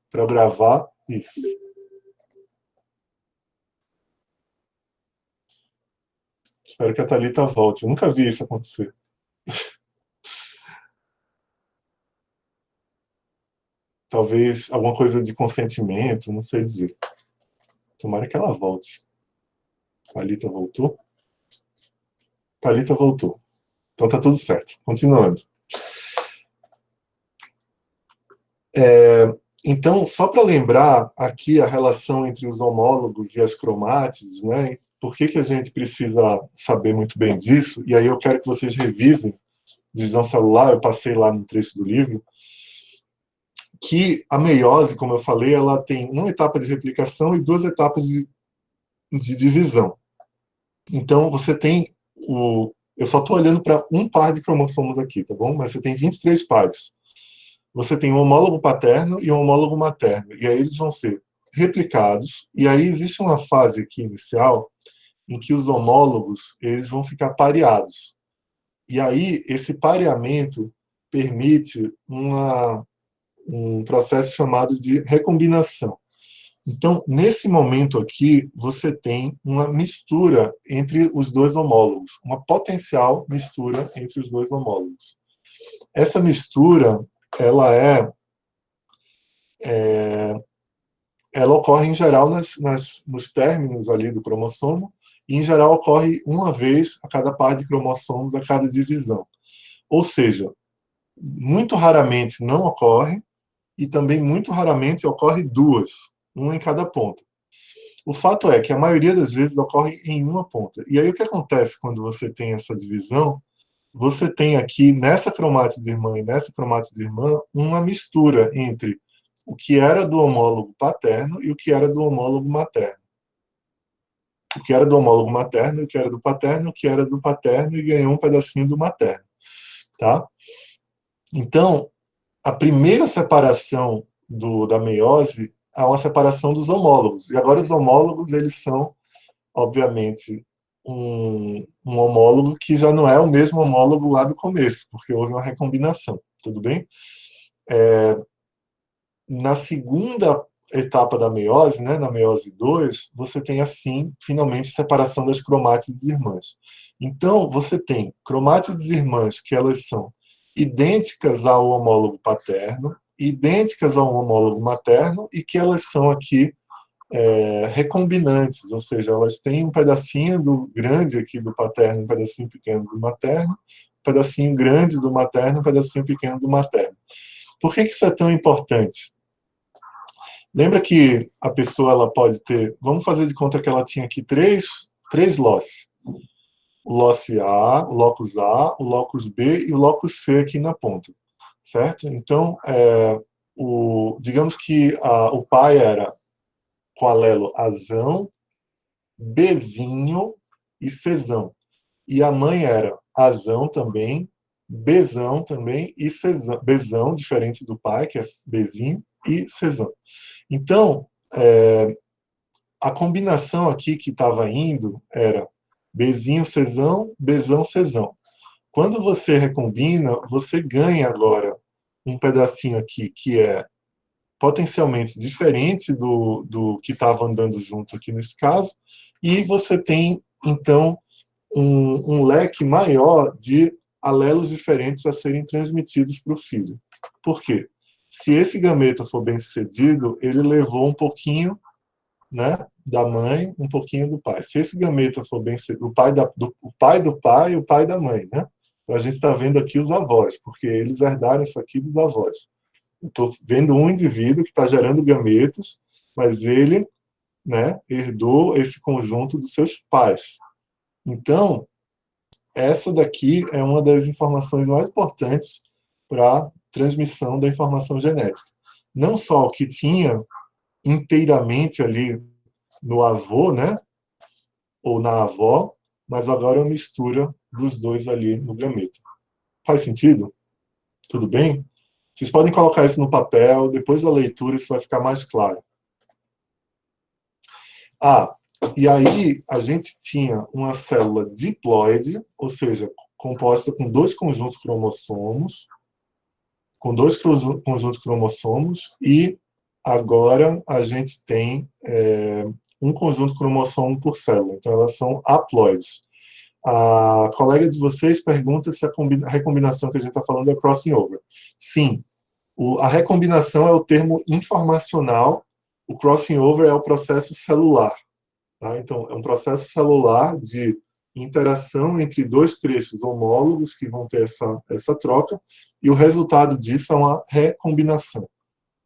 para gravar isso. Espero que a Thalita volte. Eu nunca vi isso acontecer. Talvez alguma coisa de consentimento, não sei dizer. Tomara que ela volte. Thalita voltou? Thalita voltou. Então tá tudo certo. Continuando. Então, só para lembrar aqui a relação entre os homólogos e as cromátides, né? Por que a gente precisa saber muito bem disso? E aí eu quero que vocês revisem divisão celular, eu passei lá no trecho do livro, que a meiose, como eu falei, ela tem uma etapa de replicação e duas etapas de divisão. Então, você tem eu só estou olhando para um par de cromossomos aqui, tá bom? Mas você tem 23 pares. Você tem um homólogo paterno e um homólogo materno. E aí eles vão ser replicados. E aí existe uma fase aqui inicial em que os homólogos eles vão ficar pareados. E aí esse pareamento permite um processo chamado de recombinação. Então, nesse momento aqui, você tem uma mistura entre os dois homólogos, uma potencial mistura entre os dois homólogos. Essa mistura, ela ocorre em geral nos términos ali do cromossomo, e em geral ocorre uma vez a cada par de cromossomos, a cada divisão. Ou seja, muito raramente não ocorre, e também muito raramente ocorre duas, uma em cada ponta. O fato é que a maioria das vezes ocorre em uma ponta. E aí o que acontece quando você tem essa divisão? Você tem aqui, nessa cromátide irmã e nessa cromátide irmã, uma mistura entre o que era do homólogo paterno e o que era do homólogo materno. O que era do homólogo materno e o que era do paterno, o que era do paterno e ganhou um pedacinho do materno. Tá? Então, a primeira separação da meiose é uma separação dos homólogos. E agora os homólogos, eles são, obviamente, um homólogo que já não é o mesmo homólogo lá do começo, porque houve uma recombinação, tudo bem? Na segunda etapa da meiose, né, na meiose 2, você tem, assim, finalmente, separação das cromátides irmãs. Então, você tem cromátides irmãs que elas são idênticas ao homólogo paterno, idênticas ao homólogo materno, e que elas são aqui recombinantes, ou seja, elas têm um pedacinho do grande aqui do paterno, um pedacinho pequeno do materno, um pedacinho grande do materno, um pedacinho pequeno do materno. Por que isso é tão importante? Lembra que a pessoa ela pode ter, vamos fazer de conta que ela tinha aqui três loci. O loci A, o locus B e o locus C aqui na ponta, certo? Então, digamos que o pai era com alelo Azão, Bzinho e Czão. E a mãe era Azão também, Bzão também e Czão. Bzão, diferente do pai, que é Bzinho, e Czão. Então, a combinação aqui que estava indo era Bzinho, Czão, Bzão, Czão. Quando você recombina, você ganha agora um pedacinho aqui que é potencialmente diferente do que estava andando junto aqui nesse caso, e você tem, então, um leque maior de alelos diferentes a serem transmitidos para o filho. Por quê? Se esse gameta for bem sucedido, ele levou um pouquinho, né, da mãe, um pouquinho do pai. Se esse gameta for bem sucedido, o pai do pai e o pai da mãe, né? Então a gente está vendo aqui os avós, porque eles herdaram isso aqui dos avós. Estou vendo um indivíduo que está gerando gametas, mas ele, né, herdou esse conjunto dos seus pais. Então, essa daqui é uma das informações mais importantes para a transmissão da informação genética. Não só o que tinha inteiramente ali no avô, né, ou na avó, mas agora é uma mistura dos dois ali no gameta. Faz sentido? Tudo bem? Vocês podem colocar isso no papel, depois da leitura isso vai ficar mais claro. E aí a gente tinha uma célula diploide, ou seja, composta com dois conjuntos cromossomos, com dois conjuntos cromossomos, e agora a gente tem um conjunto cromossomo por célula. Então, elas são haploides. A colega de vocês pergunta se a recombinação que a gente está falando é crossing over. Sim, a recombinação é o termo informacional, o crossing over é o processo celular. Tá? Então, é um processo celular de interação entre dois trechos homólogos que vão ter essa troca, e o resultado disso é uma recombinação.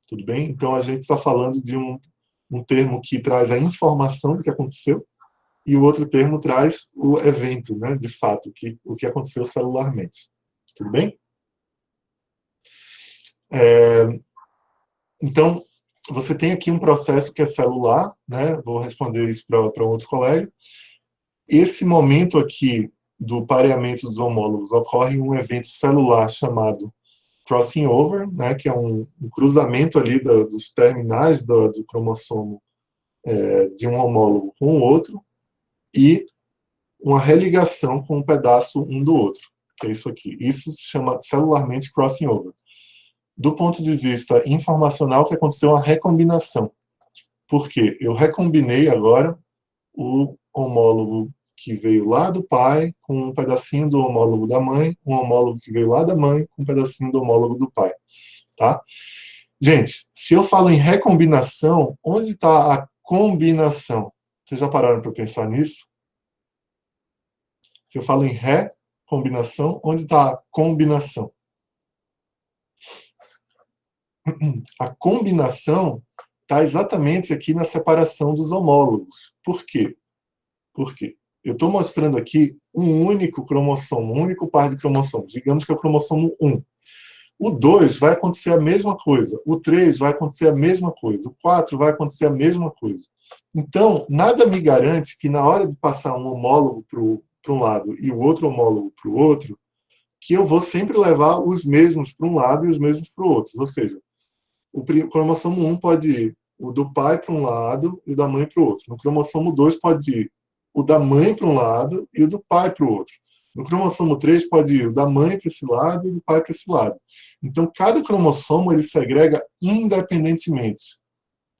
Tudo bem? Então, a gente está falando de um termo que traz a informação do que aconteceu, e o outro termo traz o evento, né, de fato, o que aconteceu celularmente. Tudo bem? Então, você tem aqui um processo que é celular, né? Vou responder isso para um outro colega. Esse momento aqui do pareamento dos homólogos ocorre em um evento celular chamado crossing over, né? Que é um cruzamento ali dos terminais do cromossomo de um homólogo com o outro, e uma religação com um pedaço um do outro, que é isso aqui. Isso se chama celularmente crossing over. Do ponto de vista informacional, que aconteceu uma recombinação. Por quê? Eu recombinei agora o homólogo que veio lá do pai com um pedacinho do homólogo da mãe, um homólogo que veio lá da mãe com um pedacinho do homólogo do pai. Tá? Gente, se eu falo em recombinação, onde está a combinação? Vocês já pararam para pensar nisso? Se eu falo em recombinação, onde está a combinação? A combinação está exatamente aqui na separação dos homólogos. Por quê? Por quê? Eu estou mostrando aqui um único cromossomo, um único par de cromossomos. Digamos que é o cromossomo 1. O 2 vai acontecer a mesma coisa. O 3 vai acontecer a mesma coisa. O 4 vai acontecer a mesma coisa. Então, nada me garante que na hora de passar um homólogo para um lado e o outro homólogo para o outro, que eu vou sempre levar os mesmos para um lado e os mesmos para o outro. Ou seja, o cromossomo 1 pode ir o do pai para um lado e o da mãe para o outro. No cromossomo 2 pode ir o da mãe para um lado e o do pai para o outro. No cromossomo 3 pode ir o da mãe para esse lado e o do pai para esse lado. Então, cada cromossomo ele segrega independentemente.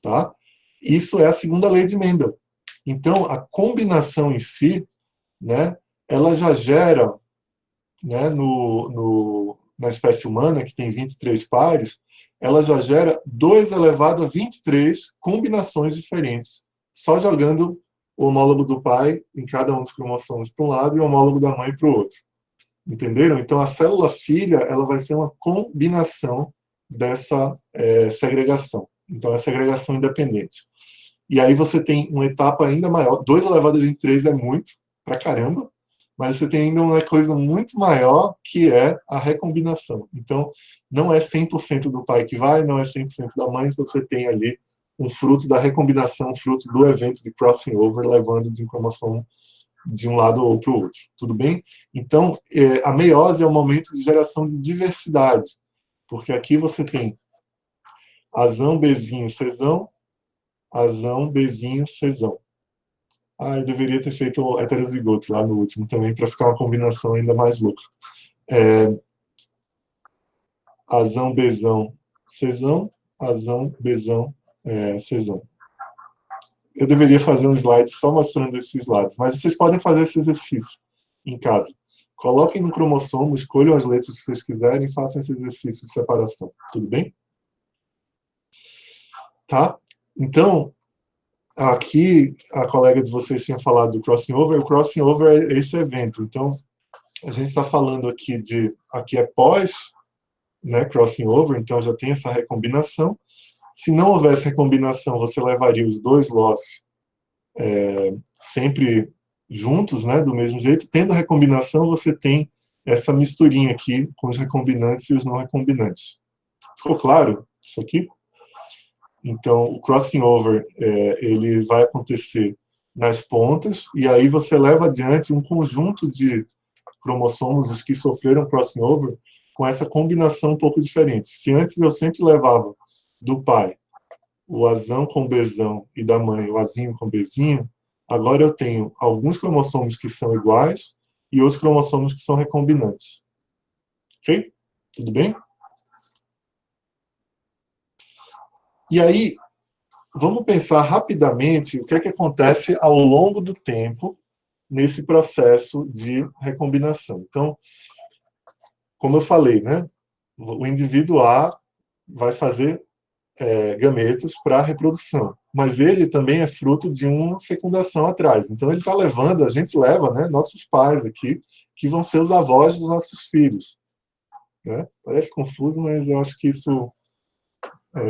Tá? Isso é a segunda lei de Mendel. Então, a combinação em si, né, ela já gera, né, na espécie humana, que tem 23 pares, ela já gera 2 elevado a 23 combinações diferentes, só jogando o homólogo do pai em cada um dos cromossomos para um lado e o homólogo da mãe para o outro. Entenderam? Então, a célula filha ela vai ser uma combinação dessa segregação. Então, é segregação independente. E aí você tem uma etapa ainda maior. 2 elevado a 23 é muito, pra caramba, mas você tem ainda uma coisa muito maior, que é a recombinação. Então, não é 100% do pai que vai, não é 100% da mãe, você tem ali um fruto da recombinação, um fruto do evento de crossing over, levando de um cromossomo de um lado ou para o outro. Tudo bem? Então, a meiose é o momento de geração de diversidade, porque aqui você tem azão, bezinho, cesão, azão, bezinho, cesão. Ah, eu deveria ter feito heterozigoto lá no último também, para ficar uma combinação ainda mais louca. Azão, bezão, cesão, azão, bezão, cesão. Eu deveria fazer um slide só mostrando esses lados, mas vocês podem fazer esse exercício em casa. Coloquem no cromossomo, escolham as letras que vocês quiserem e façam esse exercício de separação. Tudo bem? Tá? Então, aqui a colega de vocês tinha falado do crossing over. O crossing over é esse evento. Então, a gente está falando aqui aqui é pós, né, crossing over, então já tem essa recombinação. Se não houvesse recombinação, você levaria os dois lotes sempre juntos, né, do mesmo jeito. Tendo recombinação, você tem essa misturinha aqui com os recombinantes e os não recombinantes. Ficou claro isso aqui? Então, o crossing over ele vai acontecer nas pontas, e aí você leva adiante um conjunto de cromossomos, os que sofreram crossing over, com essa combinação um pouco diferente. Se antes eu sempre levava do pai o azão com bezão e da mãe o azinho com bezinho, agora eu tenho alguns cromossomos que são iguais e outros cromossomos que são recombinantes. Ok? Tudo bem? E aí, vamos pensar rapidamente o que é que acontece ao longo do tempo nesse processo de recombinação. Então, como eu falei, né, o indivíduo A vai fazer gametas para a reprodução, mas ele também é fruto de uma fecundação atrás. Então, ele está levando, a gente leva, né, nossos pais aqui, que vão ser os avós dos nossos filhos. Né? Parece confuso, mas eu acho que isso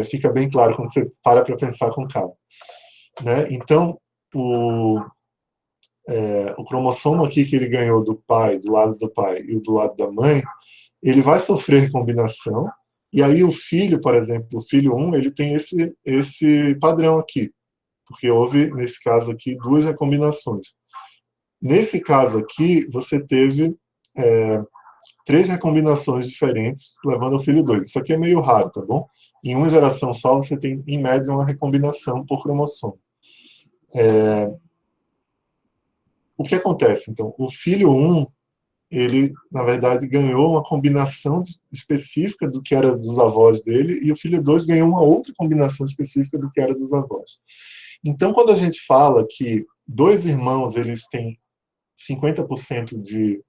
fica bem claro quando você para pensar com calma. Né? Então, o cromossomo aqui que ele ganhou do pai, do lado do pai e do lado da mãe, ele vai sofrer recombinação, e aí o filho, por exemplo, o filho 1, ele tem esse padrão aqui, porque houve, nesse caso aqui, 2 recombinações. Nesse caso aqui, você teve 3 recombinações diferentes, levando ao filho 2. Isso aqui é meio raro, tá bom? Em uma geração só, você tem, em média, uma recombinação por cromossomo. O que acontece? Então, o filho 1, ele, na verdade, ganhou uma combinação específica do que era dos avós dele, e o filho 2 ganhou uma outra combinação específica do que era dos avós. Então, quando a gente fala que 2 irmãos, eles têm 50% de...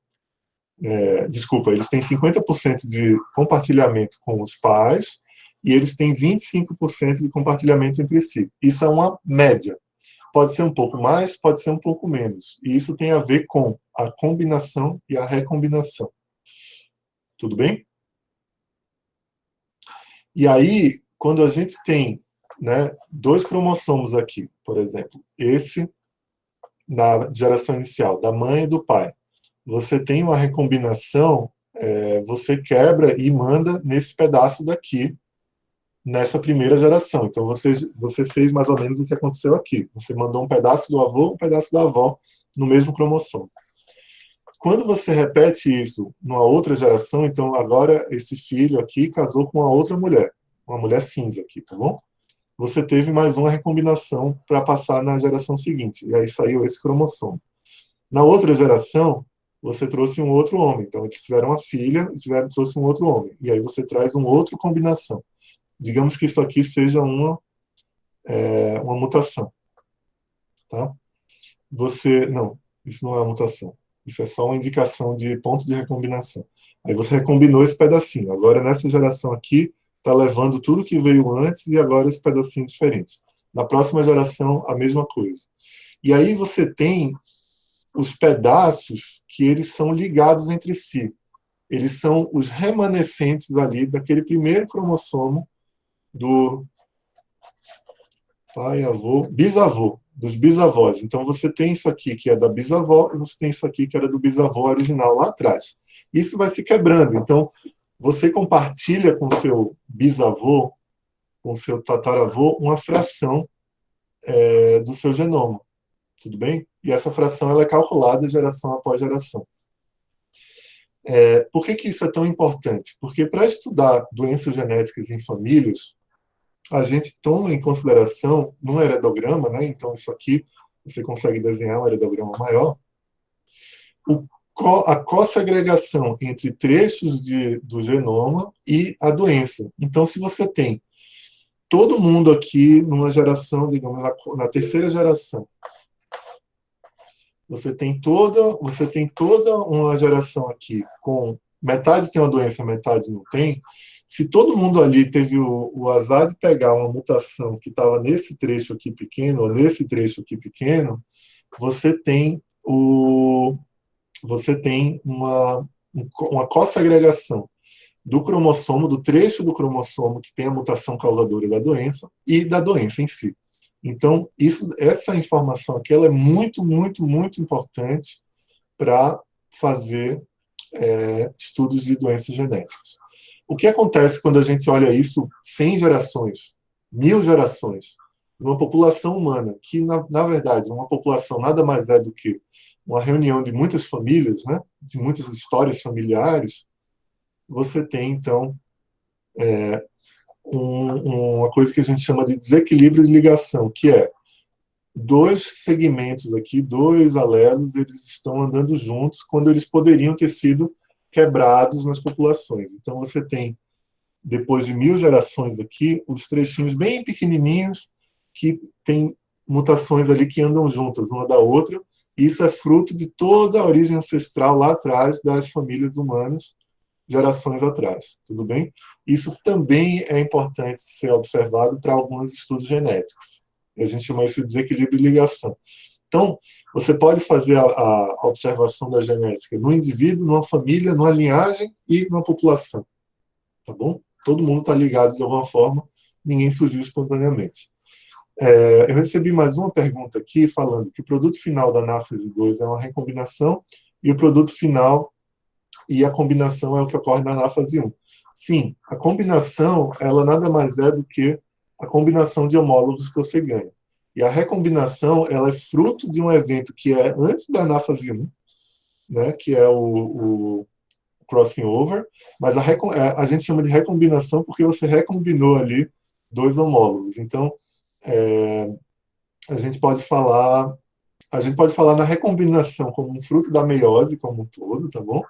desculpa, eles têm 50% de compartilhamento com os pais, e eles têm 25% de compartilhamento entre si. Isso é uma média. Pode ser um pouco mais, pode ser um pouco menos. E isso tem a ver com a combinação e a recombinação. Tudo bem? E aí, quando a gente tem, né, 2 cromossomos aqui, por exemplo, esse na geração inicial, da mãe e do pai, você tem uma recombinação, você quebra e manda nesse pedaço daqui, nessa primeira geração. Então, você fez mais ou menos o que aconteceu aqui. Você mandou um pedaço do avô, um pedaço da avó, no mesmo cromossomo. Quando você repete isso numa outra geração, então agora esse filho aqui casou com uma mulher cinza aqui, tá bom? Você teve mais uma recombinação para passar na geração seguinte, e aí saiu esse cromossomo. Na outra geração, você trouxe um outro homem, então eles tiveram uma filha e trouxe um outro homem, e aí você traz uma outra combinação. Digamos que isso aqui seja uma mutação. Tá? Não, isso não é uma mutação. Isso é só uma indicação de ponto de recombinação. Aí você recombinou esse pedacinho. Agora, nessa geração aqui, está levando tudo que veio antes e agora esse pedacinho diferente. Na próxima geração, a mesma coisa. E aí você tem os pedaços que eles são ligados entre si. Eles são os remanescentes ali daquele primeiro cromossomo do pai, avô, bisavô, dos bisavós. Então você tem isso aqui que é da bisavó e você tem isso aqui que era do bisavô original lá atrás. Isso vai se quebrando. Então você compartilha com seu bisavô, com seu tataravô, uma fração do seu genoma. Tudo bem? E essa fração ela é calculada geração após geração. Por que isso é tão importante? Porque para estudar doenças genéticas em famílias, a gente toma em consideração, num heredograma, né? Então isso aqui, você consegue desenhar um heredograma maior, a co-segregação entre trechos do genoma e a doença. Então, se você tem todo mundo aqui numa geração, digamos, na terceira geração, você tem toda uma geração aqui com metade tem uma doença, metade não tem. Se todo mundo ali teve o azar de pegar uma mutação que estava nesse trecho aqui pequeno ou nesse trecho aqui pequeno, você tem uma co-segregação do cromossomo, do trecho do cromossomo que tem a mutação causadora da doença e da doença em si. Então, essa informação aqui ela é muito, muito, muito importante para fazer estudos de doenças genéticas. O que acontece quando a gente olha isso 100 gerações, 1000 gerações, numa população humana, que, na verdade, uma população nada mais é do que uma reunião de muitas famílias, né, de muitas histórias familiares, você tem, então, uma coisa que a gente chama de desequilíbrio de ligação, que é 2 segmentos aqui, 2 alelos, eles estão andando juntos quando eles poderiam ter sido quebrados nas populações. Então, você tem depois de 1000 gerações aqui, os trechinhos bem pequenininhos que tem mutações ali que andam juntas uma da outra. E isso é fruto de toda a origem ancestral lá atrás das famílias humanas, gerações atrás, tudo bem? Isso também é importante ser observado para alguns estudos genéticos. A gente chama isso de desequilíbrio e ligação. Então, você pode fazer a observação da genética no indivíduo, numa família, numa linhagem e numa população, tá bom? Todo mundo está ligado de alguma forma, ninguém surgiu espontaneamente. Eu recebi mais uma pergunta aqui falando que o produto final da anáfase 2 é uma recombinação e o produto final e a combinação é o que ocorre na anáfase 1. Sim, a combinação, ela nada mais é do que a combinação de homólogos que você ganha. E a recombinação, ela é fruto de um evento que é antes da anáfase 1, né, que é o crossing over, mas a gente chama de recombinação porque você recombinou ali dois homólogos. Então, é, a gente pode falar na recombinação como um fruto da meiose como um todo, tá bom?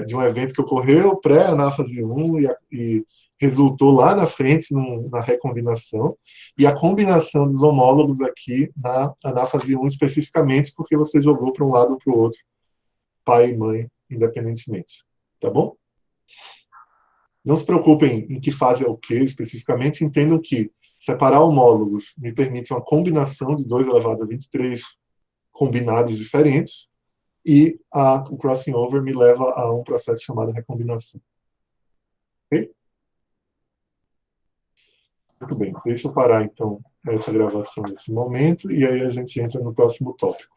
De um evento que ocorreu pré-anáfase 1 e resultou lá na frente na recombinação, e a combinação dos homólogos aqui na anáfase 1 especificamente porque você jogou para um lado ou para o outro, pai e mãe, independentemente. Tá bom? Não se preocupem em que fase é o que especificamente, entendam que separar homólogos me permite uma combinação de 2 elevado a 23 combinados diferentes, e o crossing over me leva a um processo chamado recombinação. Ok? Muito bem, deixa eu parar então essa gravação nesse momento, e aí a gente entra no próximo tópico.